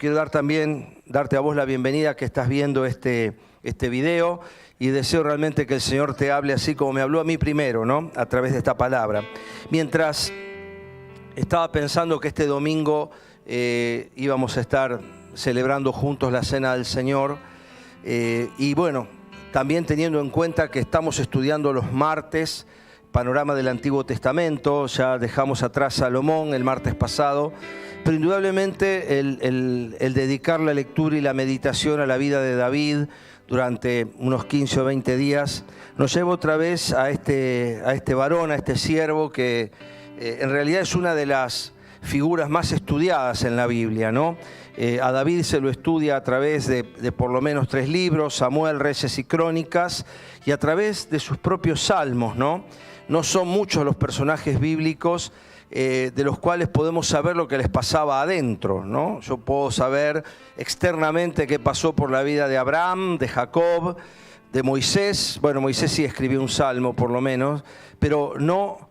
Quiero darte a vos la bienvenida que estás viendo este video y deseo realmente que el Señor te hable así como me habló a mí primero, ¿no? A través de esta palabra. Mientras estaba pensando que este domingo íbamos a estar celebrando juntos la Cena del Señor y bueno, también teniendo en cuenta que estamos estudiando los martes panorama del Antiguo Testamento, ya dejamos atrás Salomón el martes pasado, pero indudablemente el dedicar la lectura y la meditación a la vida de David durante unos 15 o 20 días nos lleva otra vez a este varón, a este siervo que en realidad es una de las figuras más estudiadas en la Biblia, ¿no? A David se lo estudia a través de por lo menos 3 libros, Samuel, Reyes y Crónicas, y a través de sus propios salmos, ¿no? No son muchos los personajes bíblicos de los cuales podemos saber lo que les pasaba adentro, ¿no? Yo puedo saber externamente qué pasó por la vida de Abraham, de Jacob, de Moisés. Bueno, Moisés sí escribió un salmo por lo menos, pero no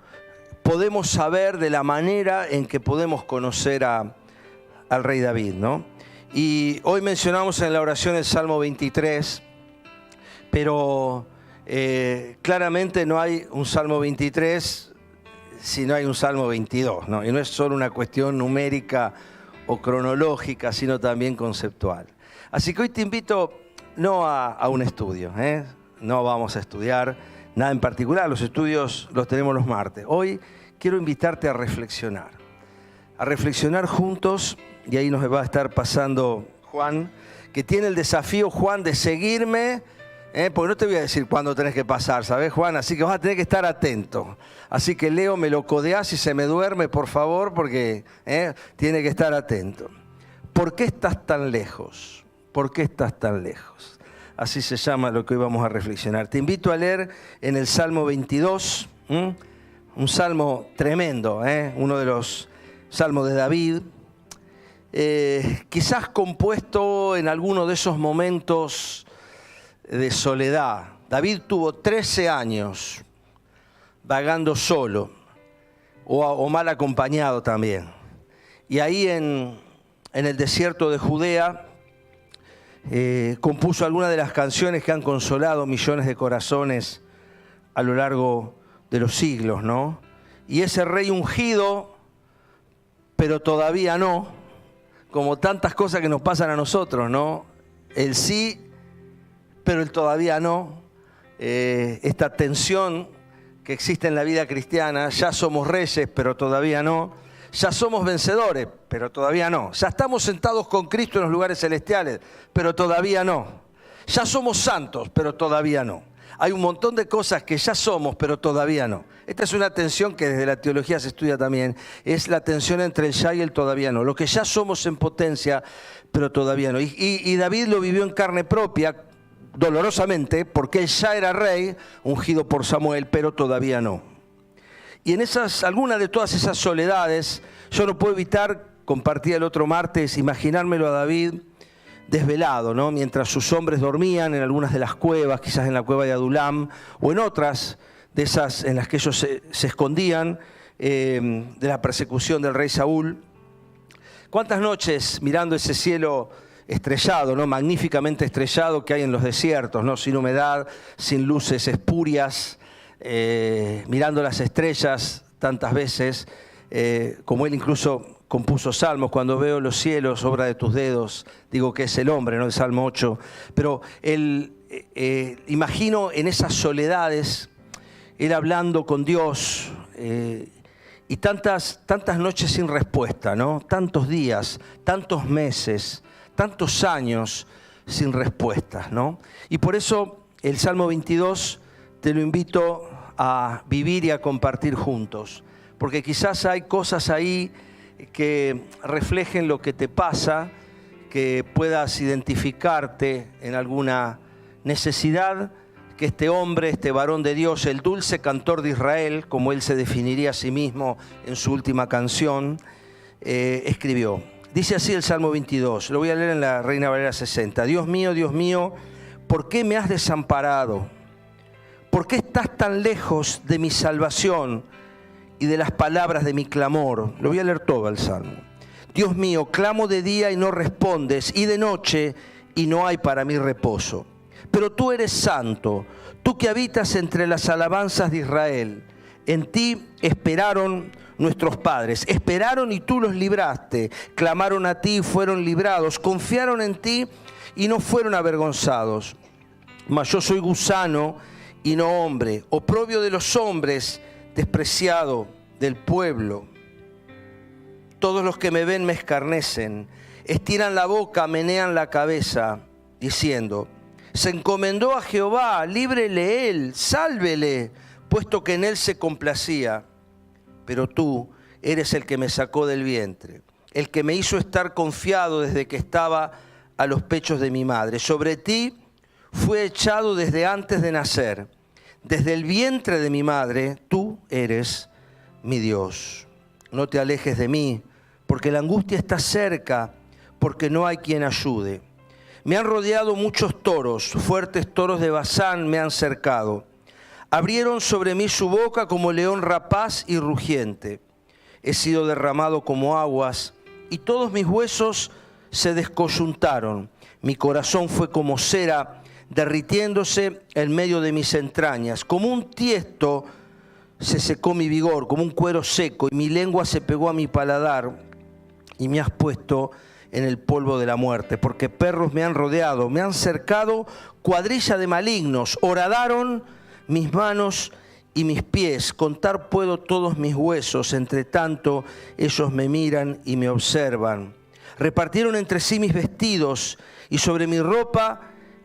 podemos saber de la manera en que podemos conocer al rey David, ¿no? Y hoy mencionamos en la oración el Salmo 23, pero claramente no hay un Salmo 23 si no hay un Salmo 22, ¿no? Y no es solo una cuestión numérica o cronológica, sino también conceptual. Así que hoy te invito no a un estudio, no vamos a estudiar nada en particular, los estudios los tenemos los martes. Hoy quiero invitarte a reflexionar juntos, y ahí nos va a estar pasando Juan, que tiene el desafío, Juan, de seguirme, porque no te voy a decir cuándo tenés que pasar, ¿sabés, Juan? Así que vas a tener que estar atento. Así que Leo, me lo codeás y se me duerme, por favor, porque tiene que estar atento. ¿Por qué estás tan lejos? ¿Por qué estás tan lejos? Así se llama lo que hoy vamos a reflexionar. Te invito a leer en el Salmo 22, un salmo tremendo, uno de los salmos de David, quizás compuesto en alguno de esos momentos de soledad. David tuvo 13 años vagando solo o mal acompañado también. Y ahí en el desierto de Judea compuso algunas de las canciones que han consolado millones de corazones a lo largo de los siglos, ¿no? Y ese rey ungido, pero todavía no, como tantas cosas que nos pasan a nosotros, ¿no? El sí, pero el todavía no. Esta tensión que existe en la vida cristiana, ya somos reyes, pero todavía no. Ya somos vencedores, pero todavía no. Ya estamos sentados con Cristo en los lugares celestiales, pero todavía no. Ya somos santos, pero todavía no. Hay un montón de cosas que ya somos, pero todavía no. Esta es una tensión que desde la teología se estudia también. Es la tensión entre el ya y el todavía no. Lo que ya somos en potencia, pero todavía no. Y David lo vivió en carne propia, dolorosamente, porque él ya era rey, ungido por Samuel, pero todavía no. Y en algunas de todas esas soledades, yo no puedo evitar, compartí el otro martes, imaginármelo a David desvelado, ¿no? Mientras sus hombres dormían en algunas de las cuevas, quizás en la cueva de Adulam, o en otras de esas en las que ellos se escondían de la persecución del rey Saúl. ¿Cuántas noches mirando ese cielo estrellado, ¿no? Magníficamente estrellado que hay en los desiertos, ¿no? Sin humedad, sin luces espurias, mirando las estrellas tantas veces, como él incluso compuso salmos: cuando veo los cielos, obra de tus dedos, digo que es el hombre, ¿no? El Salmo 8. Pero él, imagino en esas soledades, él hablando con Dios, y tantas noches sin respuesta, ¿no? Tantos días, tantos meses, tantos años sin respuestas, ¿no? Y por eso el Salmo 22 te lo invito a vivir y a compartir juntos, porque quizás hay cosas ahí que reflejen lo que te pasa, que puedas identificarte en alguna necesidad que este hombre, este varón de Dios, el dulce cantor de Israel, como él se definiría a sí mismo en su última canción, escribió. Dice así el Salmo 22, lo voy a leer en la Reina Valera 60. Dios mío, ¿por qué me has desamparado? ¿Por qué estás tan lejos de mi salvación y de las palabras de mi clamor? Lo voy a leer todo el Salmo. Dios mío, clamo de día y no respondes, y de noche y no hay para mí reposo. Pero tú eres santo, tú que habitas entre las alabanzas de Israel. En ti esperaron nuestros padres, esperaron y tú los libraste, clamaron a ti y fueron librados, confiaron en ti y no fueron avergonzados. Mas yo soy gusano y no hombre, oprobio de los hombres, despreciado del pueblo. Todos los que me ven me escarnecen, estiran la boca, menean la cabeza, diciendo: se encomendó a Jehová, líbrele él, sálvele, puesto que en él se complacía. Pero tú eres el que me sacó del vientre, el que me hizo estar confiado desde que estaba a los pechos de mi madre. Sobre ti fue echado desde antes de nacer. Desde el vientre de mi madre, tú eres mi Dios. No te alejes de mí, porque la angustia está cerca, porque no hay quien ayude. Me han rodeado muchos toros, fuertes toros de Basán me han cercado. Abrieron sobre mí su boca como león rapaz y rugiente. He sido derramado como aguas, y todos mis huesos se descoyuntaron. Mi corazón fue como cera, derritiéndose en medio de mis entrañas. Como un tiesto se secó mi vigor, como un cuero seco, y mi lengua se pegó a mi paladar, y me has puesto en el polvo de la muerte, porque perros me han rodeado, me han cercado cuadrilla de malignos, horadaron mis manos y mis pies, contar puedo todos mis huesos, entre tanto ellos me miran y me observan. Repartieron entre sí mis vestidos, y sobre mi ropa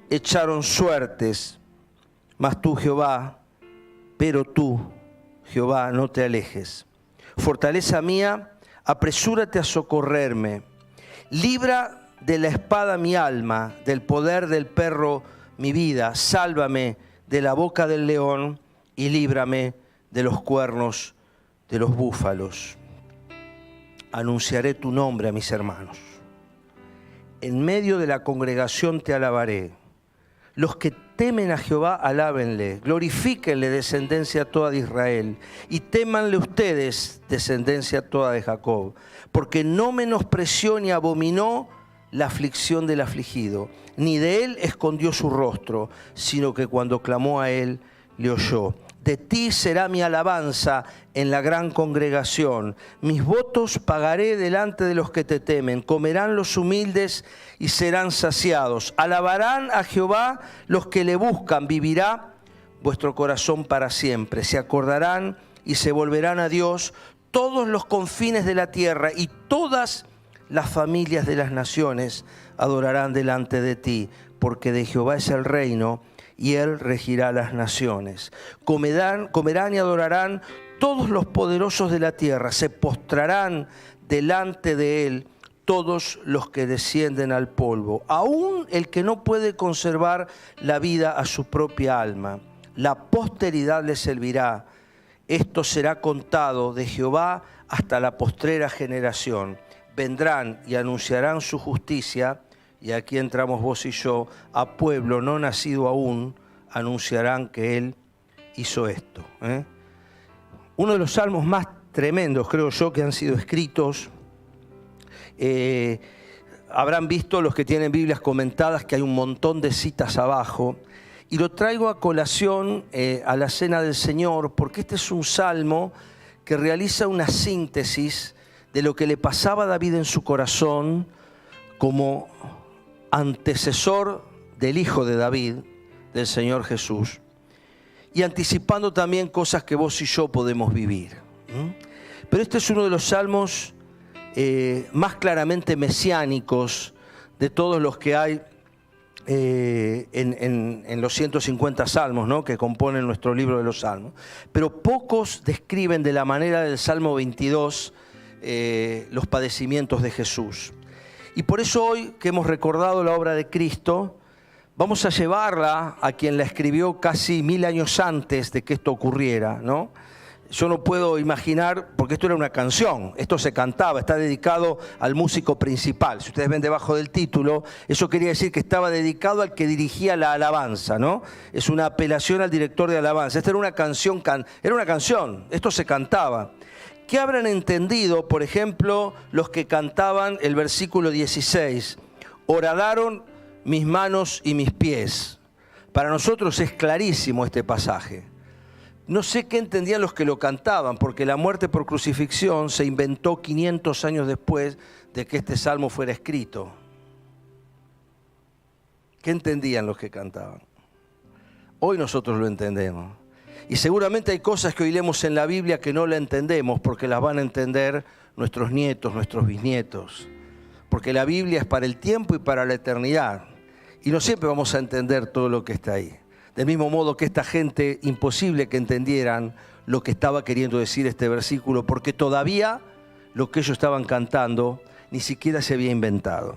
echaron suertes. Mas tú, Jehová, pero tú, Jehová, no te alejes. Fortaleza mía, apresúrate a socorrerme. Libra de la espada mi alma, del poder del perro mi vida. Sálvame de la boca del león y líbrame de los cuernos de los búfalos. Anunciaré tu nombre a mis hermanos. En medio de la congregación te alabaré. Los que temen a Jehová, alábenle, glorifíquenle, descendencia toda de Israel, y témanle ustedes, descendencia toda de Jacob, porque no menospreció ni abominó la aflicción del afligido, ni de él escondió su rostro, sino que cuando clamó a él, le oyó. De ti será mi alabanza en la gran congregación. Mis votos pagaré delante de los que te temen. Comerán los humildes y serán saciados. Alabarán a Jehová los que le buscan. Vivirá vuestro corazón para siempre. Se acordarán y se volverán a Dios todos los confines de la tierra, y todas las familias de las naciones adorarán delante de ti, porque de Jehová es el reino, y él regirá las naciones. Comerán y adorarán todos los poderosos de la tierra, se postrarán delante de él todos los que descienden al polvo, aun el que no puede conservar la vida a su propia alma. La posteridad le servirá. Esto será contado de Jehová hasta la postrera generación. Vendrán y anunciarán su justicia. Y aquí entramos vos y yo, a pueblo no nacido aún, anunciarán que él hizo esto. Uno de los salmos más tremendos, creo yo, que han sido escritos. Habrán visto los que tienen Biblias comentadas que hay un montón de citas abajo. Y lo traigo a colación a la Cena del Señor, porque este es un salmo que realiza una síntesis de lo que le pasaba a David en su corazón como antecesor del Hijo de David, del Señor Jesús, y anticipando también cosas que vos y yo podemos vivir. Pero este es uno de los salmos más claramente mesiánicos de todos los que hay en los 150 salmos, ¿no?, que componen nuestro libro de los salmos. Pero pocos describen de la manera del Salmo 22 los padecimientos de Jesús. Y por eso hoy que hemos recordado la obra de Cristo, vamos a llevarla a quien la escribió casi 1000 años antes de que esto ocurriera, ¿no? Yo no puedo imaginar, porque esto era una canción, esto se cantaba, está dedicado al músico principal. Si ustedes ven debajo del título, eso quería decir que estaba dedicado al que dirigía la alabanza, ¿no? Es una apelación al director de alabanza. Esta era una canción, esto se cantaba. ¿Qué habrán entendido, por ejemplo, los que cantaban el versículo 16? Horadaron mis manos y mis pies. Para nosotros es clarísimo este pasaje. No sé qué entendían los que lo cantaban, porque la muerte por crucifixión se inventó 500 años después de que este salmo fuera escrito. ¿Qué entendían los que cantaban? Hoy nosotros lo entendemos. Y seguramente hay cosas que hoy leemos en la Biblia que no la entendemos, porque las van a entender nuestros nietos, nuestros bisnietos. Porque la Biblia es para el tiempo y para la eternidad. Y no siempre vamos a entender todo lo que está ahí. Del mismo modo que esta gente, imposible que entendieran lo que estaba queriendo decir este versículo, porque todavía lo que ellos estaban cantando ni siquiera se había inventado.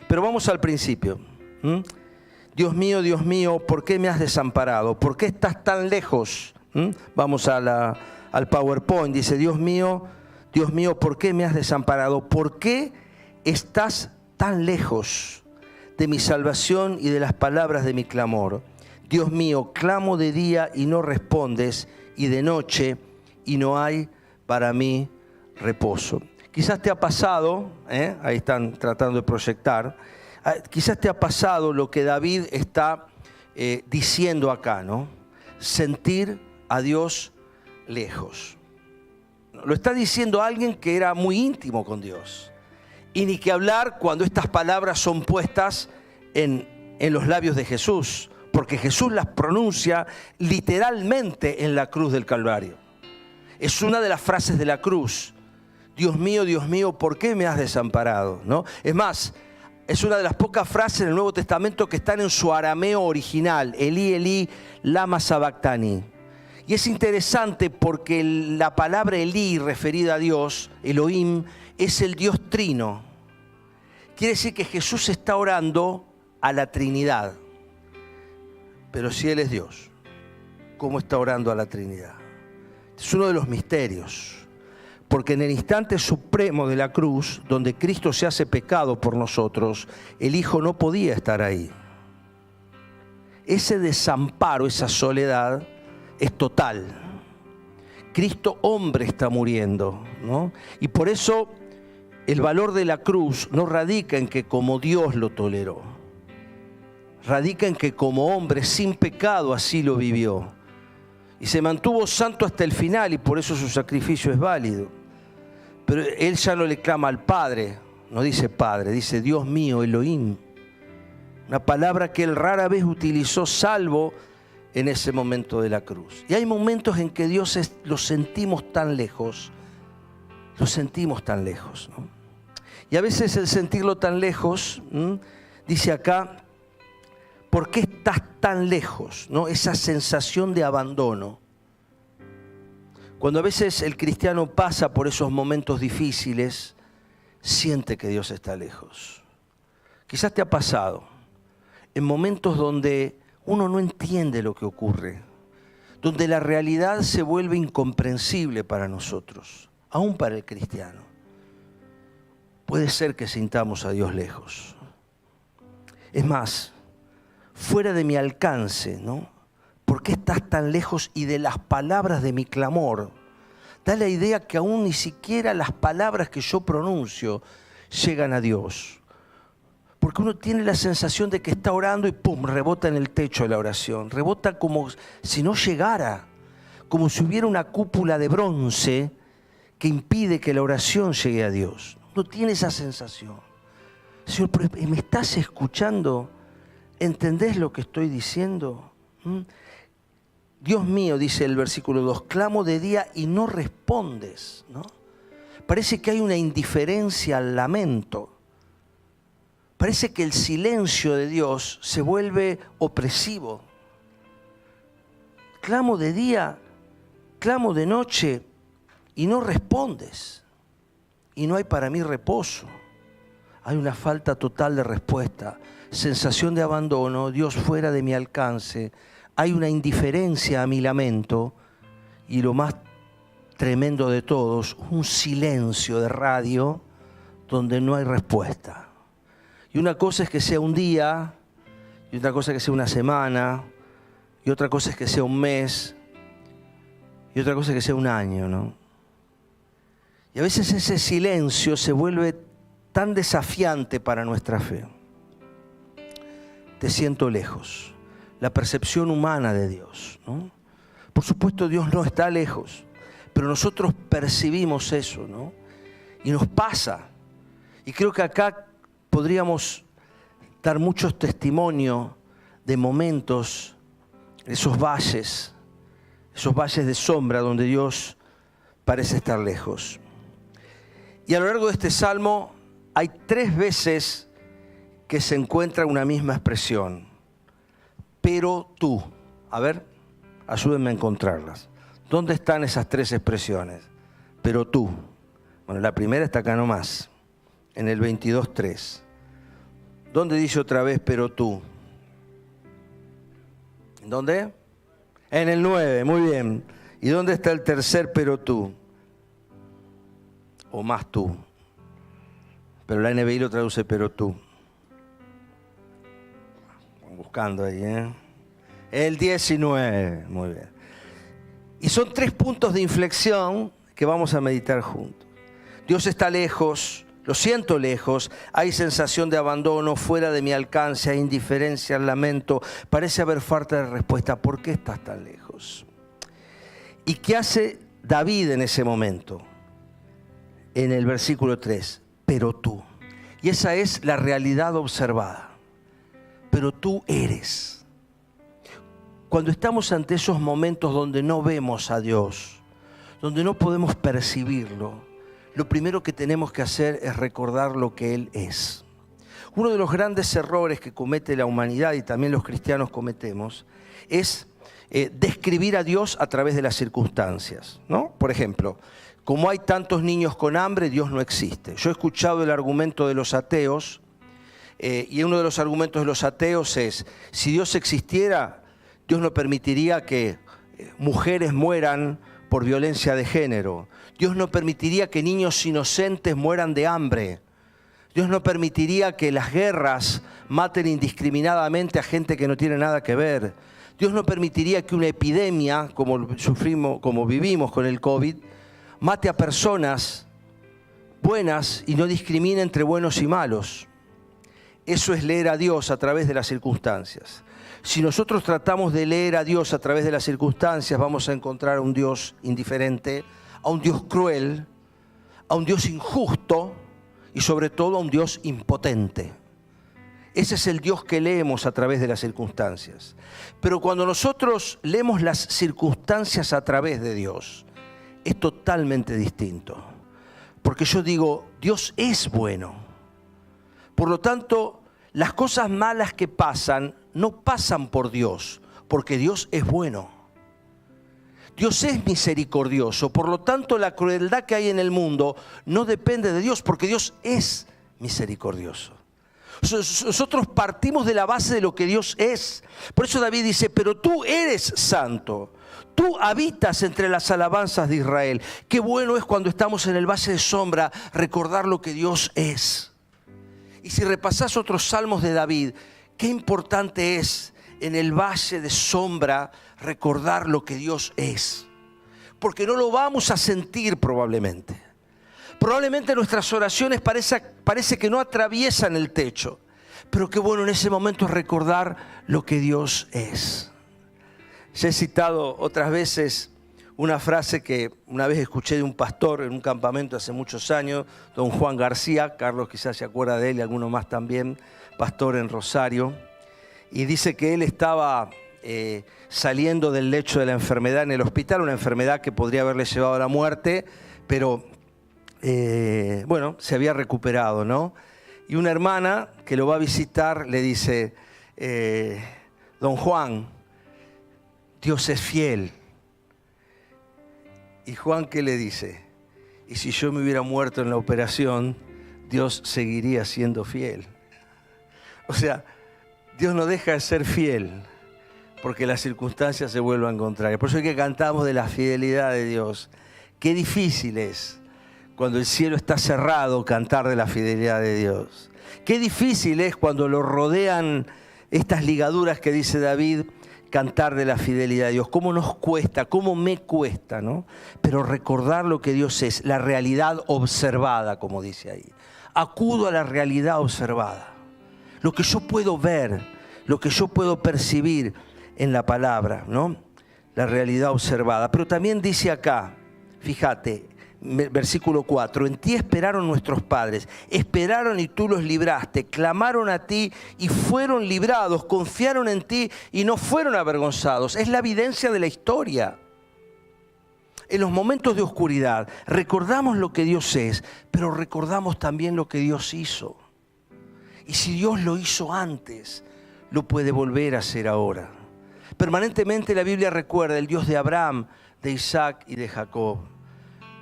Pero vamos al principio. Dios mío, ¿por qué me has desamparado? ¿Por qué estás tan lejos? Vamos al PowerPoint. Dice, Dios mío, ¿por qué me has desamparado? ¿Por qué estás tan lejos de mi salvación y de las palabras de mi clamor? Dios mío, clamo de día y no respondes, y de noche y no hay para mí reposo. Quizás te ha pasado, ahí están tratando de proyectar, quizás te ha pasado lo que David está diciendo acá, ¿no? Sentir a Dios lejos. Lo está diciendo alguien que era muy íntimo con Dios. Y ni que hablar cuando estas palabras son puestas en los labios de Jesús, porque Jesús las pronuncia literalmente en la cruz del Calvario. Es una de las frases de la cruz. Dios mío, ¿por qué me has desamparado? ¿No? Es más, es una de las pocas frases en el Nuevo Testamento que están en su arameo original. Elí, Elí, lama sabactani. Y es interesante porque la palabra Elí referida a Dios, Elohim, es el Dios trino. Quiere decir que Jesús está orando a la Trinidad. Pero si Él es Dios, ¿cómo está orando a la Trinidad? Es uno de los misterios. Porque en el instante supremo de la cruz, donde Cristo se hace pecado por nosotros, el Hijo no podía estar ahí. Ese desamparo, esa soledad, es total. Cristo hombre está muriendo, ¿no? Y por eso el valor de la cruz no radica en que como Dios lo toleró. Radica en que como hombre sin pecado así lo vivió. Y se mantuvo santo hasta el final y por eso su sacrificio es válido. Pero Él ya no le clama al Padre, no dice Padre, dice Dios mío, Elohim. Una palabra que Él rara vez utilizó salvo en ese momento de la cruz. Y hay momentos en que Dios lo sentimos tan lejos, ¿no? Y a veces el sentirlo tan lejos, dice acá, ¿por qué estás tan lejos? ¿No? Esa sensación de abandono. Cuando a veces el cristiano pasa por esos momentos difíciles, siente que Dios está lejos. Quizás te ha pasado en momentos donde uno no entiende lo que ocurre, donde la realidad se vuelve incomprensible para nosotros, aún para el cristiano. Puede ser que sintamos a Dios lejos. Es más, fuera de mi alcance, ¿no? ¿Por qué estás tan lejos y de las palabras de mi clamor? Da la idea que aún ni siquiera las palabras que yo pronuncio llegan a Dios. Porque uno tiene la sensación de que está orando y ¡pum!, rebota en el techo de la oración. Rebota como si no llegara, como si hubiera una cúpula de bronce que impide que la oración llegue a Dios. Uno tiene esa sensación. Señor, ¿me estás escuchando? ¿Entendés lo que estoy diciendo? Dios mío, dice el versículo 2, clamo de día y no respondes, ¿no? Parece que hay una indiferencia al lamento. Parece que el silencio de Dios se vuelve opresivo. Clamo de día, clamo de noche y no respondes. Y no hay para mí reposo. Hay una falta total de respuesta, sensación de abandono, Dios fuera de mi alcance. Hay una indiferencia a mi lamento y lo más tremendo de todos, un silencio de radio donde no hay respuesta. Y una cosa es que sea un día, y otra cosa es que sea una semana, y otra cosa es que sea un mes, y otra cosa es que sea un año, ¿no? Y a veces ese silencio se vuelve tan desafiante para nuestra fe. Te siento lejos. La percepción humana de Dios, ¿no? Por supuesto, Dios no está lejos, pero nosotros percibimos eso, ¿no? Y nos pasa. Y creo que acá podríamos dar muchos testimonios de momentos, esos valles de sombra donde Dios parece estar lejos. Y a lo largo de este salmo hay 3 veces que se encuentra una misma expresión. Pero tú, a ver, ayúdenme a encontrarlas. ¿Dónde están esas 3 expresiones? Pero tú. Bueno, la primera está acá nomás, en el 22:3. ¿Dónde dice otra vez pero tú? ¿Dónde? En el 9, muy bien. ¿Y dónde está el tercer pero tú? O más tú. Pero la NBI lo traduce pero tú. Buscando ahí, ¿eh? El 19, muy bien. Y son 3 puntos de inflexión que vamos a meditar juntos. Dios está lejos, lo siento lejos, hay sensación de abandono, fuera de mi alcance, hay indiferencia, lamento, parece haber falta de respuesta. ¿Por qué estás tan lejos? ¿Y qué hace David en ese momento? En el versículo 3, pero tú. Y esa es la realidad observada. Pero tú eres. Cuando estamos ante esos momentos donde no vemos a Dios, donde no podemos percibirlo, lo primero que tenemos que hacer es recordar lo que Él es. Uno de los grandes errores que comete la humanidad y también los cristianos cometemos es describir a Dios a través de las circunstancias, ¿no? Por ejemplo, como hay tantos niños con hambre, Dios no existe. Yo he escuchado el argumento de los ateos, y uno de los argumentos de los ateos es, si Dios existiera, Dios no permitiría que mujeres mueran por violencia de género. Dios no permitiría que niños inocentes mueran de hambre. Dios no permitiría que las guerras maten indiscriminadamente a gente que no tiene nada que ver. Dios no permitiría que una epidemia, como vivimos con el COVID, mate a personas buenas y no discrimine entre buenos y malos. Eso es leer a Dios a través de las circunstancias. Si nosotros tratamos de leer a Dios a través de las circunstancias, vamos a encontrar a un Dios indiferente, a un Dios cruel, a un Dios injusto y sobre todo a un Dios impotente. Ese es el Dios que leemos a través de las circunstancias. Pero cuando nosotros leemos las circunstancias a través de Dios, es totalmente distinto. Porque yo digo, Dios es bueno. Por lo tanto, las cosas malas que pasan no pasan por Dios, porque Dios es bueno. Dios es misericordioso, por lo tanto la crueldad que hay en el mundo no depende de Dios, porque Dios es misericordioso. Nosotros partimos de la base de lo que Dios es. Por eso David dice, pero tú eres santo. Tú habitas entre las alabanzas de Israel. Qué bueno es cuando estamos en el valle de sombra recordar lo que Dios es. Y si repasás otros salmos de David, qué importante es en el valle de sombra recordar lo que Dios es. Porque no lo vamos a sentir probablemente. Probablemente nuestras oraciones parece que no atraviesan el techo. Pero qué bueno en ese momento es recordar lo que Dios es. Ya he citado otras veces una frase que una vez escuché de un pastor en un campamento hace muchos años, don Juan García, Carlos quizás se acuerda de él y alguno más también, pastor en Rosario, y dice que él estaba saliendo del lecho de la enfermedad en el hospital, una enfermedad que podría haberle llevado a la muerte, pero bueno, se había recuperado, ¿no? Y una hermana que lo va a visitar le dice, don Juan, Dios es fiel. Y Juan, ¿qué le dice? Y si yo me hubiera muerto en la operación, Dios seguiría siendo fiel. O sea, Dios no deja de ser fiel porque las circunstancias se vuelvan contrarias. Por eso es que cantamos de la fidelidad de Dios. Qué difícil es cuando el cielo está cerrado cantar de la fidelidad de Dios. Qué difícil es cuando lo rodean estas ligaduras que dice David, cantar de la fidelidad de Dios, cómo nos cuesta, cómo me cuesta, ¿no? Pero recordar lo que Dios es, la realidad observada, como dice ahí. Acudo a la realidad observada, lo que yo puedo ver, lo que yo puedo percibir en la palabra, ¿no? La realidad observada. Pero también dice acá, fíjate, versículo 4, en ti esperaron nuestros padres, esperaron y tú los libraste, clamaron a ti y fueron librados, confiaron en ti y no fueron avergonzados. Es la evidencia de la historia. En los momentos de oscuridad recordamos lo que Dios es, pero recordamos también lo que Dios hizo. Y si Dios lo hizo antes, lo puede volver a hacer ahora. Permanentemente la Biblia recuerda el Dios de Abraham, de Isaac y de Jacob.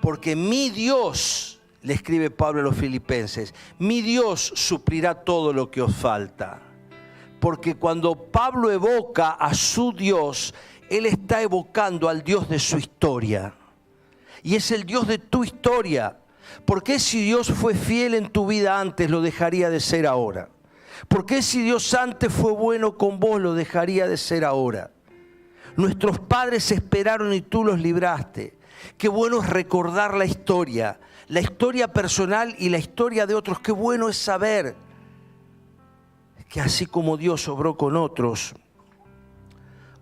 Porque mi Dios, le escribe Pablo a los filipenses, mi Dios suplirá todo lo que os falta. Porque cuando Pablo evoca a su Dios, él está evocando al Dios de su historia. Y es el Dios de tu historia. ¿Por qué si Dios fue fiel en tu vida antes, lo dejaría de ser ahora? ¿Por qué si Dios antes fue bueno con vos, lo dejaría de ser ahora? Nuestros padres esperaron y tú los libraste. Qué bueno es recordar la historia personal y la historia de otros. Qué bueno es saber que así como Dios obró con otros,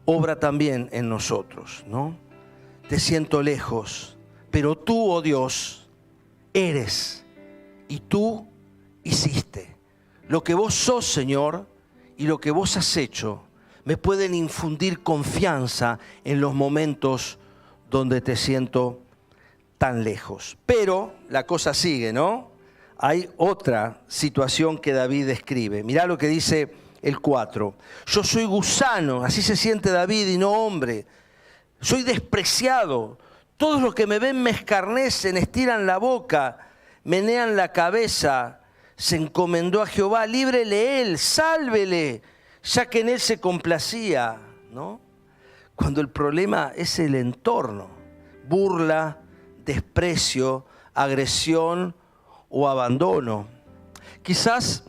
obra también en nosotros, ¿no? Te siento lejos, pero tú, oh Dios, eres y tú hiciste. Lo que vos sos, Señor, y lo que vos has hecho, me pueden infundir confianza en los momentos donde te siento tan lejos. Pero la cosa sigue, ¿no? Hay otra situación que David describe. Mirá lo que dice el 4. Yo soy gusano, así se siente David y no hombre. Soy despreciado. Todos los que me ven me escarnecen, estiran la boca, menean la cabeza. Se encomendó a Jehová, líbrele él, sálvele, ya que en él se complacía, ¿no? Cuando el problema es el entorno, burla, desprecio, agresión o abandono. Quizás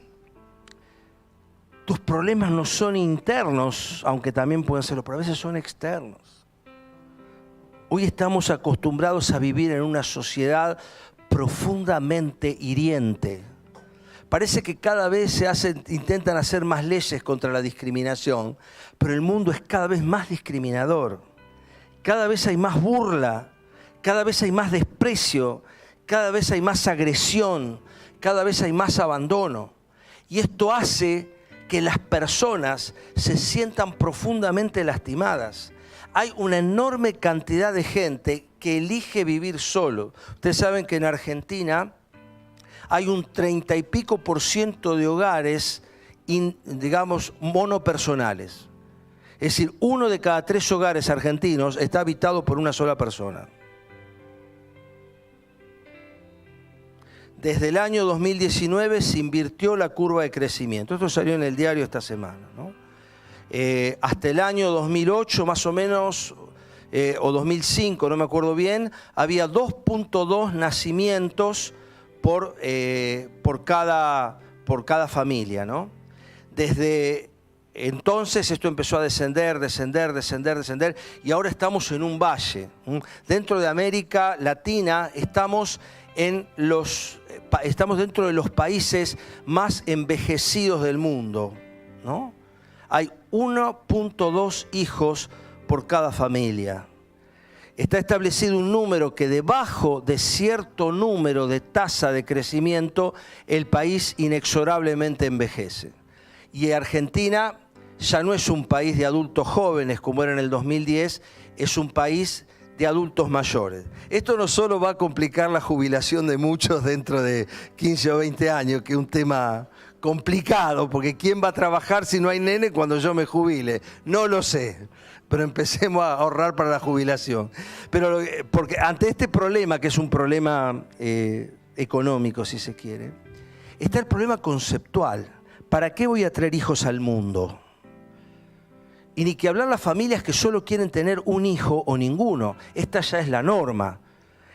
tus problemas no son internos, aunque también pueden serlo, pero a veces son externos. Hoy estamos acostumbrados a vivir en una sociedad profundamente hiriente. Parece que cada vez intentan hacer más leyes contra la discriminación, pero el mundo es cada vez más discriminador. Cada vez hay más burla, cada vez hay más desprecio, cada vez hay más agresión, cada vez hay más abandono. Y esto hace que las personas se sientan profundamente lastimadas. Hay una enorme cantidad de gente que elige vivir solo. Ustedes saben que en Argentina hay un 30 y pico % de hogares, digamos, monopersonales. Es decir, 1 de cada 3 hogares argentinos está habitado por una sola persona. Desde el año 2019 se invirtió la curva de crecimiento. Esto salió en el diario esta semana, ¿no? Hasta el año 2008 más o menos, o 2005, no me acuerdo bien, había 2.2 nacimientos por cada familia, ¿no? Desde entonces esto empezó a descender, y ahora estamos en un valle. Dentro de América Latina estamos dentro de los países más envejecidos del mundo, ¿no? Hay 1.2 hijos por cada familia. Está establecido un número que debajo de cierto número de tasa de crecimiento, el país inexorablemente envejece. Y Argentina ya no es un país de adultos jóvenes como era en el 2010, es un país de adultos mayores. Esto no solo va a complicar la jubilación de muchos dentro de 15 o 20 años, que es un tema complicado, porque ¿quién va a trabajar si no hay nene cuando yo me jubile? No lo sé. Pero empecemos a ahorrar para la jubilación. Pero porque ante este problema, que es un problema económico, si se quiere, está el problema conceptual. ¿Para qué voy a traer hijos al mundo? Y ni que hablar las familias que solo quieren tener un hijo o ninguno. Esta ya es la norma.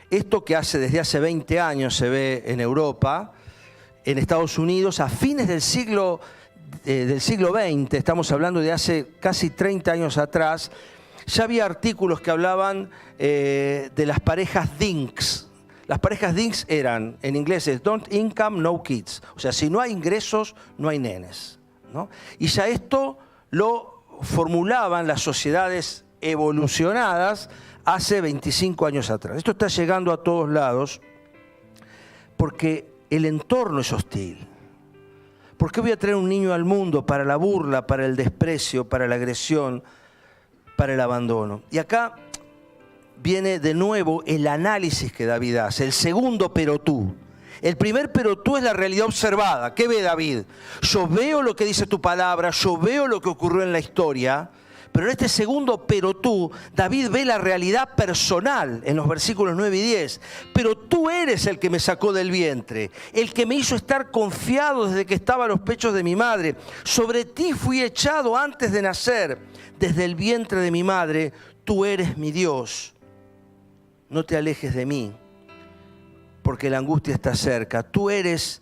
Esto que desde hace 20 años se ve en Europa, en Estados Unidos, a fines del siglo del siglo XX, estamos hablando de hace casi 30 años atrás, ya había artículos que hablaban de las parejas dinks. Las parejas dinks eran, en inglés es don't income, no kids. O sea, si no hay ingresos, no hay nenes, ¿no? Y ya esto lo formulaban las sociedades evolucionadas hace 25 años atrás. Esto está llegando a todos lados porque el entorno es hostil. ¿Por qué voy a traer un niño al mundo para la burla, para el desprecio, para la agresión, para el abandono? Y acá viene de nuevo el análisis que David hace, el segundo pero tú. El primer pero tú es la realidad observada. ¿Qué ve David? Yo veo lo que dice tu palabra, yo veo lo que ocurrió en la historia, pero en este segundo pero tú, David ve la realidad personal en los versículos 9 y 10. Pero tú eres el que me sacó del vientre, el que me hizo estar confiado desde que estaba a los pechos de mi madre. Sobre ti fui echado antes de nacer, desde el vientre de mi madre, tú eres mi Dios. No te alejes de mí, porque la angustia está cerca. Tú eres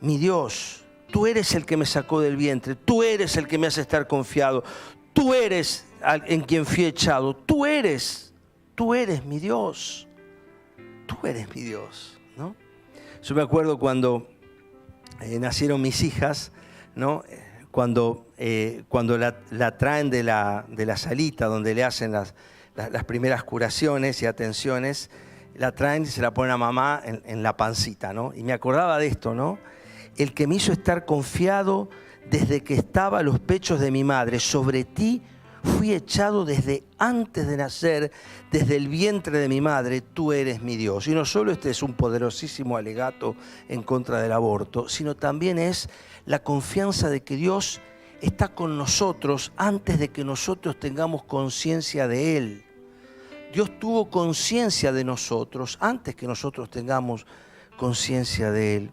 mi Dios, tú eres el que me sacó del vientre, tú eres el que me hace estar confiado. Tú eres en quien fui echado. Tú eres mi Dios. Tú eres mi Dios, ¿no? Yo me acuerdo cuando nacieron mis hijas, ¿no? Cuando la traen de la salita donde le hacen las primeras curaciones y atenciones, la traen y se la ponen a mamá en la pancita, ¿no? Y me acordaba de esto, ¿no? El que me hizo estar confiado desde que estaba a los pechos de mi madre, sobre ti fui echado desde antes de nacer, desde el vientre de mi madre, tú eres mi Dios. Y no solo este es un poderosísimo alegato en contra del aborto, sino también es la confianza de que Dios está con nosotros antes de que nosotros tengamos conciencia de Él. Dios tuvo conciencia de nosotros antes que nosotros tengamos conciencia de Él.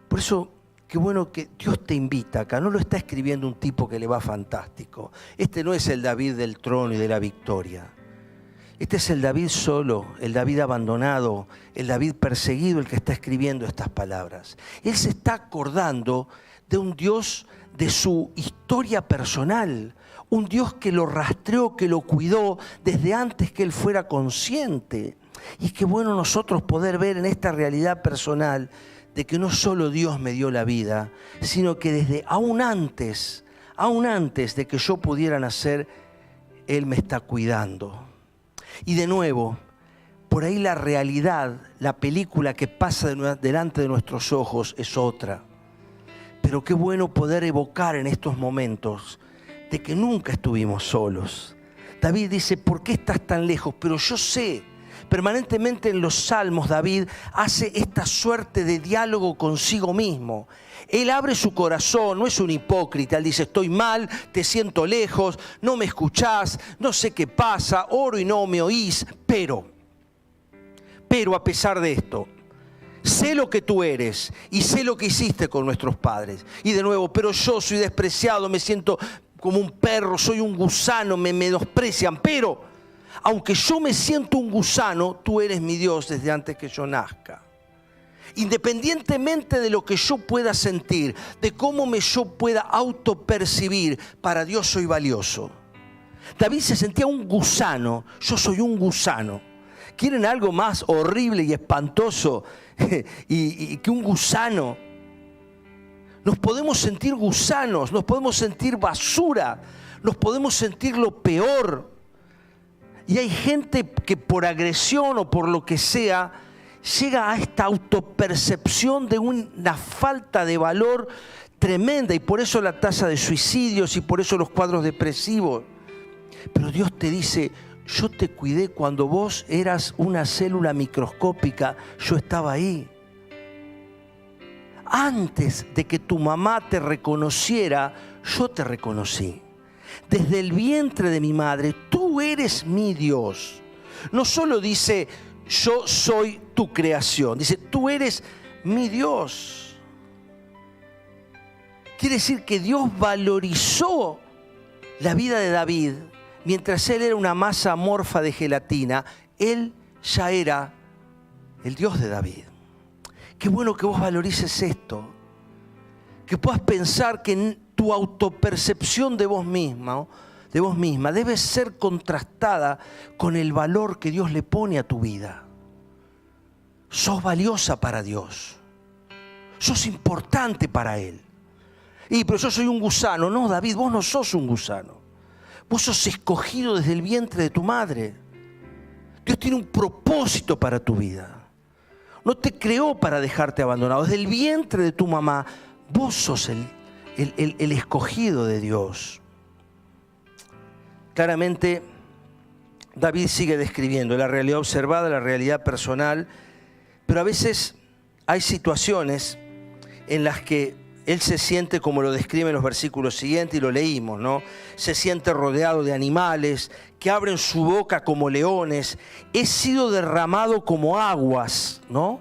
Por eso, qué bueno que Dios te invita acá. No lo está escribiendo un tipo que le va fantástico. Este no es el David del trono y de la victoria. Este es el David solo, el David abandonado, el David perseguido, el que está escribiendo estas palabras. Él se está acordando de un Dios de su historia personal, un Dios que lo rastreó, que lo cuidó desde antes que él fuera consciente. Y qué bueno nosotros poder ver en esta realidad personal de que no solo Dios me dio la vida, sino que desde aún antes de que yo pudiera nacer, Él me está cuidando. Y de nuevo, por ahí la realidad, la película que pasa delante de nuestros ojos es otra. Pero qué bueno poder evocar en estos momentos de que nunca estuvimos solos. David dice, ¿por qué estás tan lejos? Pero yo sé. Permanentemente en los salmos David hace esta suerte de diálogo consigo mismo. Él abre su corazón, no es un hipócrita. Él dice, estoy mal, te siento lejos, no me escuchás, no sé qué pasa, oro y no me oís. Pero a pesar de esto, sé lo que tú eres y sé lo que hiciste con nuestros padres. Y de nuevo, pero yo soy despreciado, me siento como un perro, soy un gusano, me menosprecian, pero aunque yo me siento un gusano, tú eres mi Dios desde antes que yo nazca. Independientemente de lo que yo pueda sentir, de cómo yo pueda autopercibir, para Dios soy valioso. David se sentía un gusano, yo soy un gusano. ¿Quieren algo más horrible y espantoso y que un gusano? Nos podemos sentir gusanos, nos podemos sentir basura, nos podemos sentir lo peor. Y hay gente que por agresión o por lo que sea, llega a esta autopercepción de una falta de valor tremenda. Y por eso la tasa de suicidios y por eso los cuadros depresivos. Pero Dios te dice, yo te cuidé cuando vos eras una célula microscópica, yo estaba ahí. Antes de que tu mamá te reconociera, yo te reconocí. Desde el vientre de mi madre, tú eres mi Dios. No solo dice, yo soy tu creación. Dice, tú eres mi Dios. Quiere decir que Dios valorizó la vida de David. Mientras él era una masa amorfa de gelatina, él ya era el Dios de David. Qué bueno que vos valorices esto. Que puedas pensar que tu autopercepción de vos misma, debe ser contrastada con el valor que Dios le pone a tu vida. Sos valiosa para Dios. Sos importante para Él. Pero yo soy un gusano. No, David, vos no sos un gusano. Vos sos escogido desde el vientre de tu madre. Dios tiene un propósito para tu vida. No te creó para dejarte abandonado. Desde el vientre de tu mamá, vos sos el escogido de Dios. Claramente, David sigue describiendo la realidad observada, la realidad personal, pero a veces hay situaciones en las que él se siente, como lo describe en los versículos siguientes, y lo leímos, ¿no? Se siente rodeado de animales que abren su boca como leones. He sido derramado como aguas, ¿no?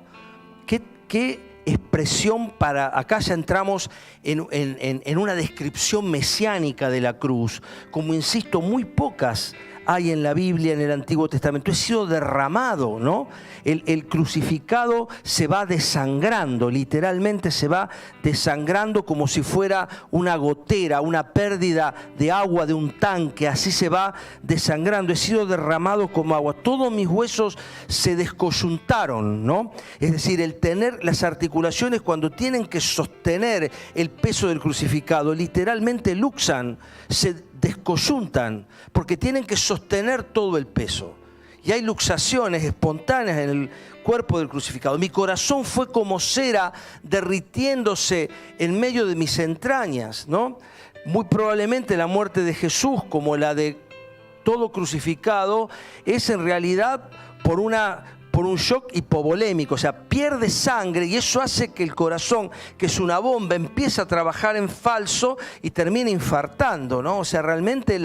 ¿Qué expresión para... Acá ya entramos en una descripción mesiánica de la cruz. Como insisto, muy pocas hay en la Biblia, en el Antiguo Testamento. He sido derramado, ¿no? El crucificado se va desangrando, literalmente se va desangrando como si fuera una gotera, una pérdida de agua de un tanque, así se va desangrando. He sido derramado como agua. Todos mis huesos se descoyuntaron, ¿no? Es decir, el tener las articulaciones cuando tienen que sostener el peso del crucificado, literalmente luxan, se descoyuntan, porque tienen que sostener todo el peso. Y hay luxaciones espontáneas en el cuerpo del crucificado. Mi corazón fue como cera derritiéndose en medio de mis entrañas, ¿no? Muy probablemente la muerte de Jesús, como la de todo crucificado, es en realidad por un shock hipovolémico, o sea, pierde sangre y eso hace que el corazón, que es una bomba, empiece a trabajar en falso y termina infartando, ¿no? O sea, realmente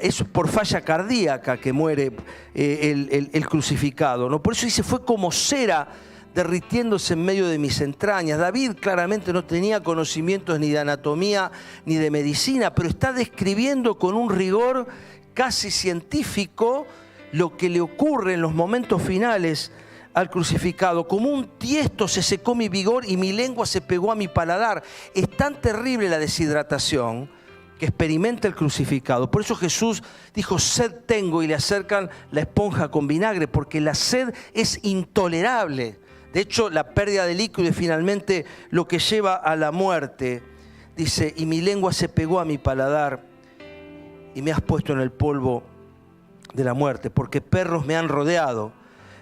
es por falla cardíaca que muere el crucificado, ¿no? Por eso dice, fue como cera derritiéndose en medio de mis entrañas. David claramente no tenía conocimientos ni de anatomía ni de medicina, pero está describiendo con un rigor casi científico lo que le ocurre en los momentos finales al crucificado. Como un tiesto se secó mi vigor y mi lengua se pegó a mi paladar. Es tan terrible la deshidratación que experimenta el crucificado. Por eso Jesús dijo, sed tengo, y le acercan la esponja con vinagre, porque la sed es intolerable. De hecho, la pérdida de líquido es finalmente lo que lleva a la muerte. Dice, y mi lengua se pegó a mi paladar y me has puesto en el polvo de la muerte, porque perros me han rodeado,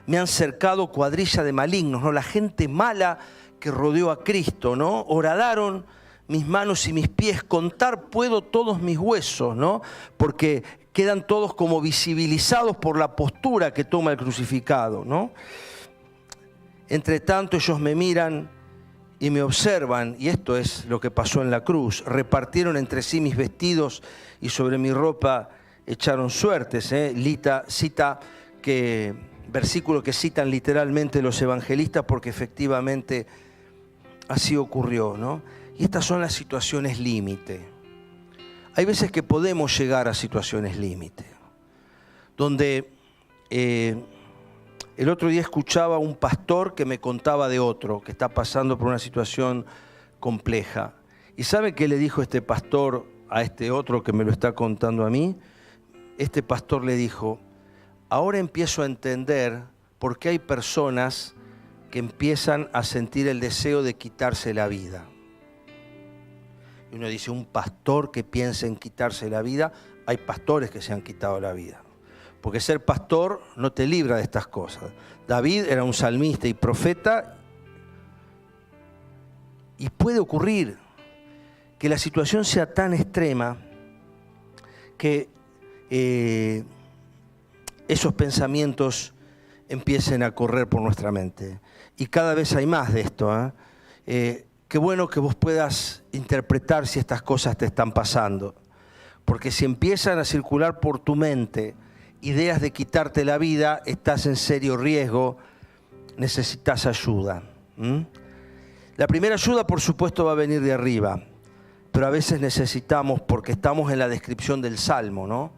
me han cercado cuadrilla de malignos, ¿no? La gente mala que rodeó a Cristo, ¿no? Horadaron mis manos y mis pies, contar puedo todos mis huesos, ¿no? Porque quedan todos como visibilizados por la postura que toma el crucificado, ¿no? Entre tanto ellos me miran y me observan, y esto es lo que pasó en la cruz. Repartieron entre sí mis vestidos y sobre mi ropa echaron suertes. Versículos que citan literalmente los evangelistas, porque efectivamente así ocurrió, ¿no? Y estas son las situaciones límite. Hay veces que podemos llegar a situaciones límite, donde el otro día escuchaba a un pastor que me contaba de otro que está pasando por una situación compleja. ¿Y sabe qué le dijo este pastor a este otro que me lo está contando a mí? Este pastor le dijo, ahora empiezo a entender por qué hay personas que empiezan a sentir el deseo de quitarse la vida. Y uno dice, un pastor que piensa en quitarse la vida, hay pastores que se han quitado la vida. Porque ser pastor no te libra de estas cosas. David era un salmista y profeta, y puede ocurrir que la situación sea tan extrema que esos pensamientos empiecen a correr por nuestra mente. Y cada vez hay más de esto, ¿eh? Qué bueno que vos puedas interpretar si estas cosas te están pasando. Porque si empiezan a circular por tu mente ideas de quitarte la vida, estás en serio riesgo, necesitas ayuda. La primera ayuda, por supuesto, va a venir de arriba, pero a veces necesitamos, porque estamos en la descripción del Salmo, ¿no?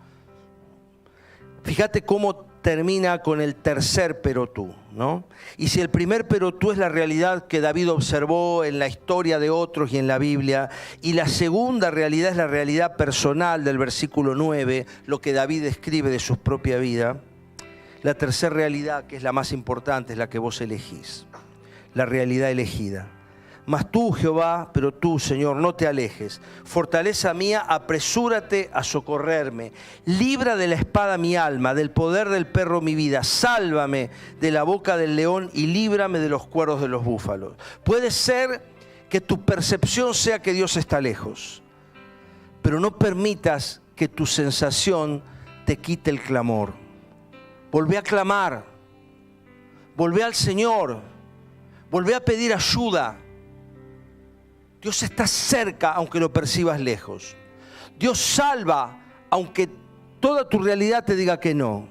Fíjate cómo termina con el tercer pero tú, ¿no? Y si el primer pero tú es la realidad que David observó en la historia de otros y en la Biblia, y la segunda realidad es la realidad personal del versículo 9, lo que David escribe de su propia vida, la tercera realidad, que es la más importante, es la que vos elegís, la realidad elegida. Mas tú, Jehová, pero tú, Señor, no te alejes. Fortaleza mía, apresúrate a socorrerme. Libra de la espada mi alma, del poder del perro mi vida. Sálvame de la boca del león y líbrame de los cuernos de los búfalos. Puede ser que tu percepción sea que Dios está lejos, pero no permitas que tu sensación te quite el clamor. Volvé a clamar, volvé al Señor, volvé a pedir ayuda. Dios está cerca aunque lo percibas lejos. Dios salva aunque toda tu realidad te diga que no.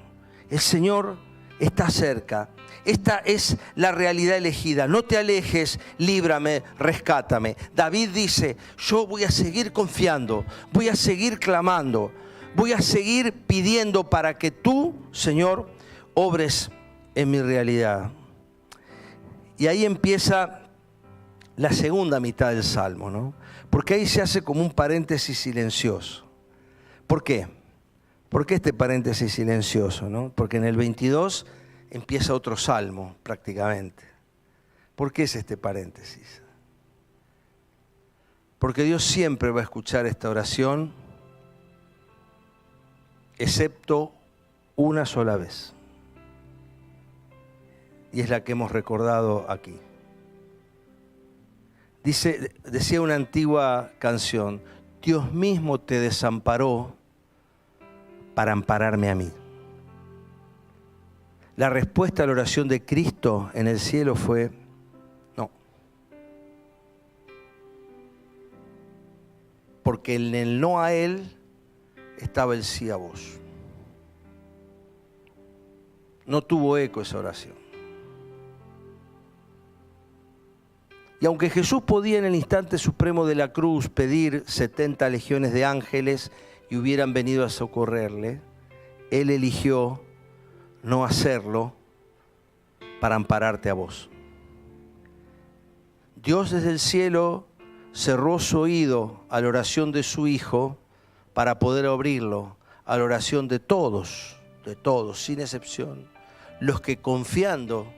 El Señor está cerca. Esta es la realidad elegida. No te alejes, líbrame, rescátame. David dice, yo voy a seguir confiando, voy a seguir clamando, voy a seguir pidiendo para que tú, Señor, obres en mi realidad. Y ahí empieza la segunda mitad del Salmo, ¿no? Porque ahí se hace como un paréntesis silencioso. ¿Por qué? ¿Por qué este paréntesis silencioso, no? Porque en el 22 empieza otro salmo prácticamente. ¿Por qué es este paréntesis? Porque Dios siempre va a escuchar esta oración, excepto una sola vez. Y es la que hemos recordado aquí. Decía una antigua canción, Dios mismo te desamparó para ampararme a mí. La respuesta a la oración de Cristo en el cielo fue no. Porque en el no a Él estaba el sí a vos. No tuvo eco esa oración. Y aunque Jesús podía en el instante supremo de la cruz pedir 70 legiones de ángeles y hubieran venido a socorrerle, Él eligió no hacerlo para ampararte a vos. Dios desde el cielo cerró su oído a la oración de su Hijo para poder abrirlo a la oración de todos, sin excepción, los que confiando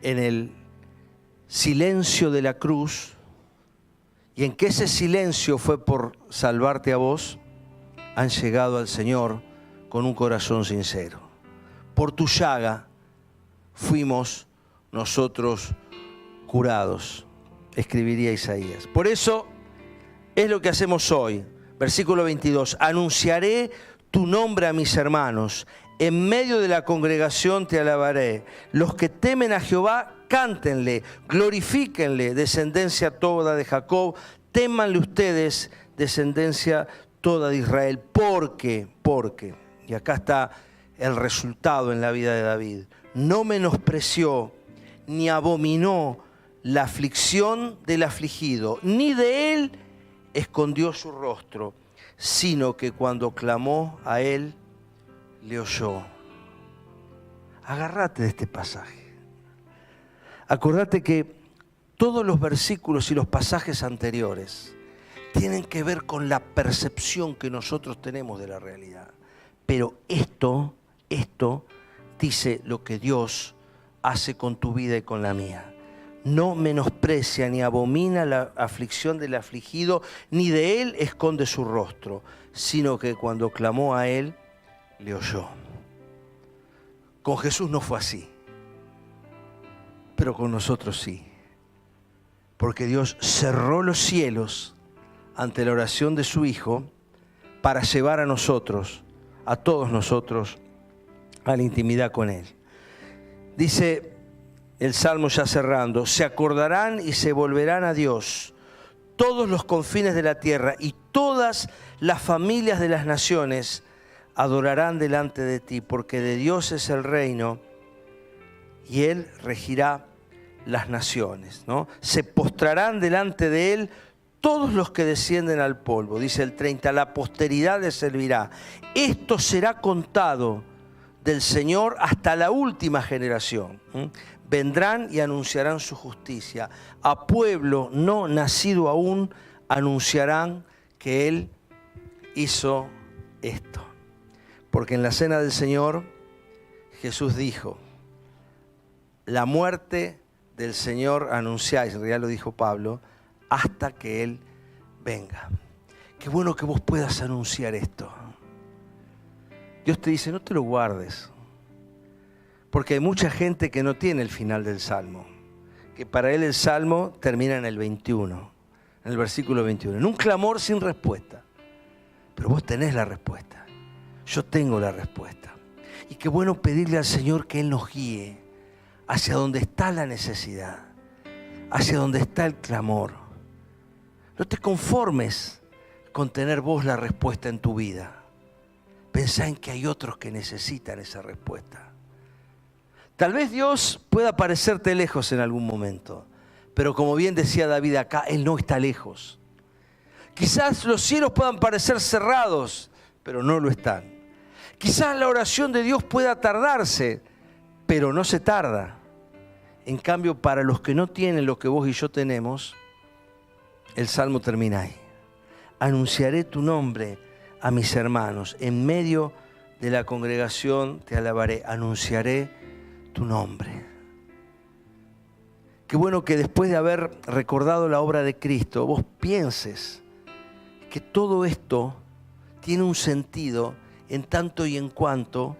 en el silencio de la cruz, y en que ese silencio fue por salvarte a vos, han llegado al Señor con un corazón sincero. Por tu llaga fuimos nosotros curados, escribiría Isaías. Por eso es lo que hacemos hoy. Versículo 22, anunciaré tu nombre a mis hermanos, en medio de la congregación te alabaré. Los que temen a Jehová, cántenle, glorifíquenle, descendencia toda de Jacob, témanle ustedes, descendencia toda de Israel. Porque, y acá está el resultado en la vida de David, no menospreció ni abominó la aflicción del afligido, ni de él escondió su rostro, sino que cuando clamó a él, le oyó. Agárrate de este pasaje. Acordate que todos los versículos y los pasajes anteriores tienen que ver con la percepción que nosotros tenemos de la realidad. Pero esto dice lo que Dios hace con tu vida y con la mía. No menosprecia ni abomina la aflicción del afligido, ni de él esconde su rostro, sino que cuando clamó a él, le oyó. Con Jesús no fue así, pero con nosotros sí. Porque Dios cerró los cielos ante la oración de su Hijo para llevar a nosotros, a todos nosotros, a la intimidad con Él. Dice el Salmo ya cerrando, se acordarán y se volverán a Dios todos los confines de la tierra y todas las familias de las naciones adorarán delante de ti, porque de Dios es el reino y Él regirá las naciones, ¿no? Se postrarán delante de Él todos los que descienden al polvo. Dice el 30, la posteridad le servirá. Esto será contado del Señor hasta la última generación. Vendrán y anunciarán su justicia. A pueblo no nacido aún anunciarán que Él hizo esto. Porque en la cena del Señor Jesús dijo, la muerte del Señor anunciáis, en realidad lo dijo Pablo, hasta que Él venga. Qué bueno que vos puedas anunciar esto. Dios te dice, no te lo guardes. Porque hay mucha gente que no tiene el final del Salmo. Que para él el Salmo termina en el 21, en el versículo 21. En un clamor sin respuesta. Pero vos tenés la respuesta. Yo tengo la respuesta. Y qué bueno pedirle al Señor que Él nos guíe hacia donde está la necesidad, hacia donde está el clamor. No te conformes con tener vos la respuesta en tu vida. Pensá en que hay otros que necesitan esa respuesta. Tal vez Dios pueda parecerte lejos en algún momento, pero como bien decía David acá, Él no está lejos. Quizás los cielos puedan parecer cerrados, pero no lo están. Quizás la oración de Dios pueda tardarse, pero no se tarda. En cambio, para los que no tienen lo que vos y yo tenemos, el Salmo termina ahí. Anunciaré tu nombre a mis hermanos. En medio de la congregación te alabaré. Anunciaré tu nombre. Qué bueno que después de haber recordado la obra de Cristo, vos pienses que todo esto tiene un sentido en tanto y en cuanto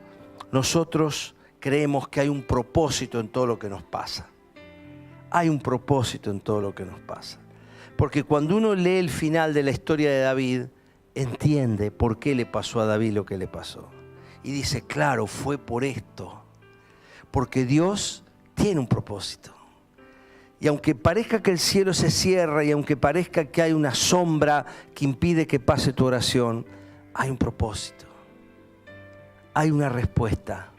nosotros creemos que hay un propósito en todo lo que nos pasa. Hay un propósito en todo lo que nos pasa. Porque cuando uno lee el final de la historia de David, entiende por qué le pasó a David lo que le pasó. Y dice, claro, fue por esto. Porque Dios tiene un propósito. Y aunque parezca que el cielo se cierra y aunque parezca que hay una sombra que impide que pase tu oración, hay un propósito. Hay una respuesta.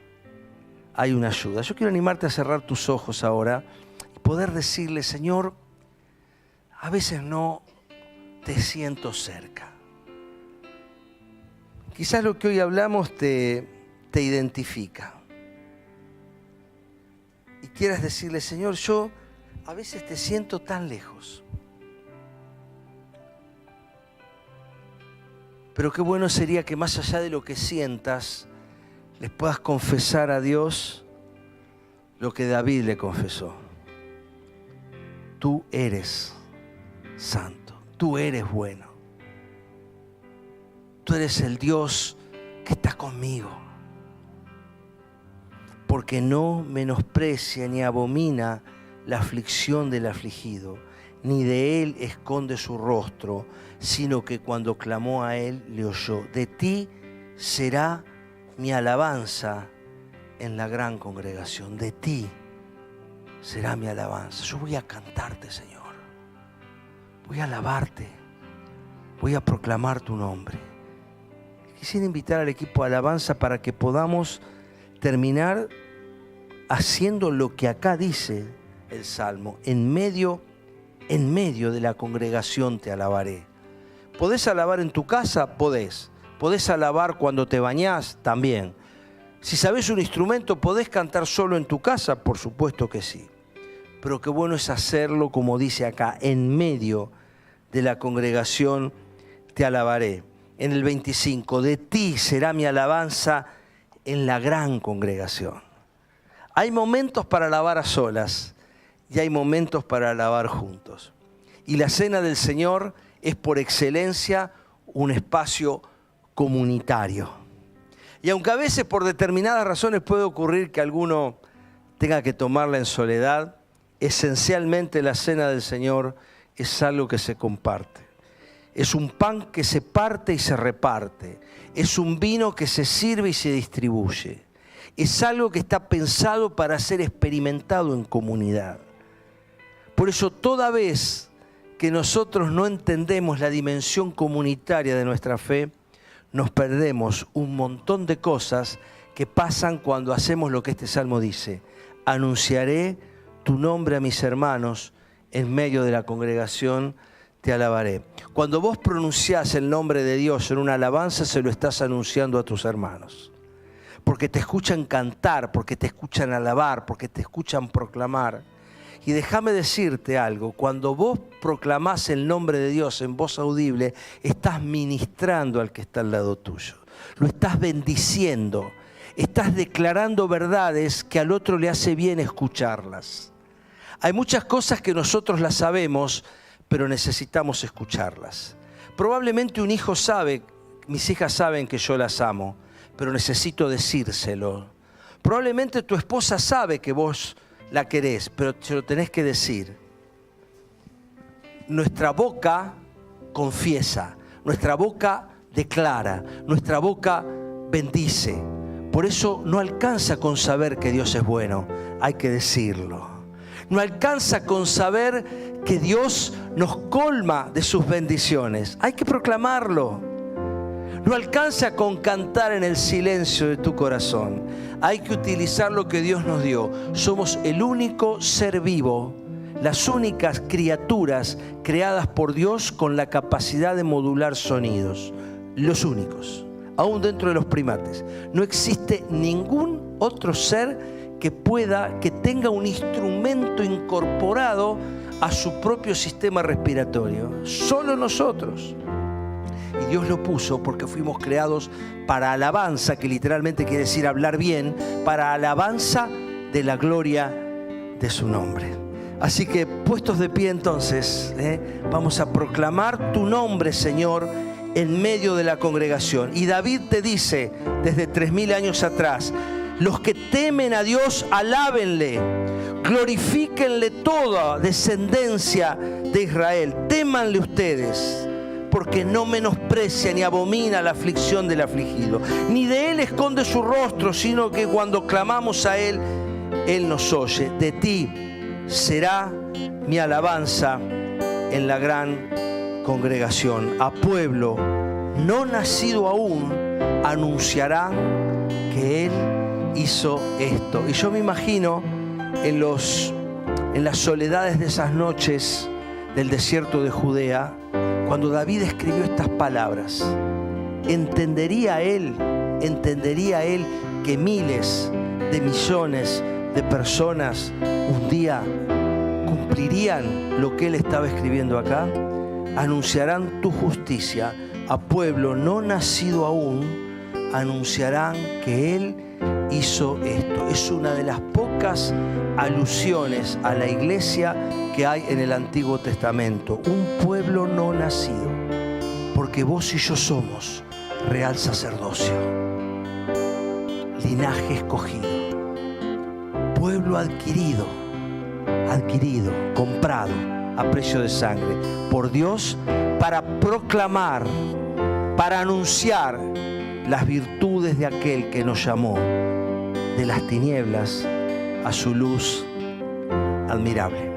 Hay una ayuda. Yo quiero animarte a cerrar tus ojos ahora y poder decirle, Señor, a veces no te siento cerca. Quizás lo que hoy hablamos te identifica. Y quieras decirle, Señor, yo a veces te siento tan lejos. Pero qué bueno sería que más allá de lo que sientas, les puedas confesar a Dios lo que David le confesó. Tú eres santo, tú eres bueno. Tú eres el Dios que está conmigo. Porque no menosprecia ni abomina la aflicción del afligido, ni de él esconde su rostro, sino que cuando clamó a él le oyó. De ti será mi alabanza en la gran congregación. De ti será mi alabanza. Yo voy a cantarte, Señor. Voy a alabarte. Voy a proclamar tu nombre. Quisiera invitar al equipo de alabanza para que podamos terminar haciendo lo que acá dice el Salmo. En medio de la congregación te alabaré. ¿Podés alabar en tu casa? Podés. ¿Podés alabar cuando te bañás? También. Si sabés un instrumento, ¿podés cantar solo en tu casa? Por supuesto que sí. Pero qué bueno es hacerlo, como dice acá, en medio de la congregación te alabaré. En el 25, de ti será mi alabanza en la gran congregación. Hay momentos para alabar a solas y hay momentos para alabar juntos. Y la cena del Señor es por excelencia un espacio comunitario. Y aunque a veces por determinadas razones puede ocurrir que alguno tenga que tomarla en soledad, esencialmente la cena del Señor es algo que se comparte. Es un pan que se parte y se reparte. Es un vino que se sirve y se distribuye. Es algo que está pensado para ser experimentado en comunidad. Por eso toda vez que nosotros no entendemos la dimensión comunitaria de nuestra fe, nos perdemos un montón de cosas que pasan cuando hacemos lo que este salmo dice. Anunciaré tu nombre a mis hermanos, en medio de la congregación te alabaré. Cuando vos pronunciás el nombre de Dios en una alabanza, se lo estás anunciando a tus hermanos. porque te escuchan cantar, porque te escuchan alabar, porque te escuchan proclamar. Y déjame decirte algo, cuando vos proclamás el nombre de Dios en voz audible, estás ministrando al que está al lado tuyo. Lo estás bendiciendo, estás declarando verdades que al otro le hace bien escucharlas. Hay muchas cosas que nosotros las sabemos, pero necesitamos escucharlas. Probablemente un hijo sabe, mis hijas saben que yo las amo, pero necesito decírselo. Probablemente tu esposa sabe que vos la querés, pero te lo tenés que decir. Nuestra boca confiesa, nuestra boca declara, nuestra boca bendice. Por eso no alcanza con saber que Dios es bueno, hay que decirlo. No alcanza con saber que Dios nos colma de sus bendiciones, hay que proclamarlo. No alcanza con cantar en el silencio de tu corazón. Hay que utilizar lo que Dios nos dio. Somos el único ser vivo, las únicas criaturas creadas por Dios con la capacidad de modular sonidos. Los únicos, aún dentro de los primates. No existe ningún otro ser que tenga un instrumento incorporado a su propio sistema respiratorio. Solo nosotros. Y Dios lo puso porque fuimos creados para alabanza, que literalmente quiere decir hablar bien, para alabanza de la gloria de su nombre. Así que puestos de pie entonces, vamos a proclamar tu nombre, Señor, en medio de la congregación. Y David te dice desde 3000 años atrás, los que temen a Dios, alábenle, glorifíquenle toda descendencia de Israel, témanle ustedes, porque no menosprecia ni abomina la aflicción del afligido, ni de él esconde su rostro, sino que cuando clamamos a él, él nos oye. De ti será mi alabanza en la gran congregación. A pueblo no nacido aún anunciarán que él hizo esto. Y yo me imagino en las soledades de esas noches del desierto de Judea, cuando David escribió estas palabras, entendería él que miles de millones de personas un día cumplirían lo que él estaba escribiendo acá. Anunciarán tu justicia, a pueblo no nacido aún, anunciarán que él hizo esto. Es una de las pocas alusiones a la iglesia que hay en el Antiguo Testamento. Un pueblo no nacido, porque vos y yo somos real sacerdocio, linaje escogido, pueblo adquirido, comprado a precio de sangre por Dios, para proclamar, para anunciar las virtudes de aquel que nos llamó de las tinieblas a su luz admirable.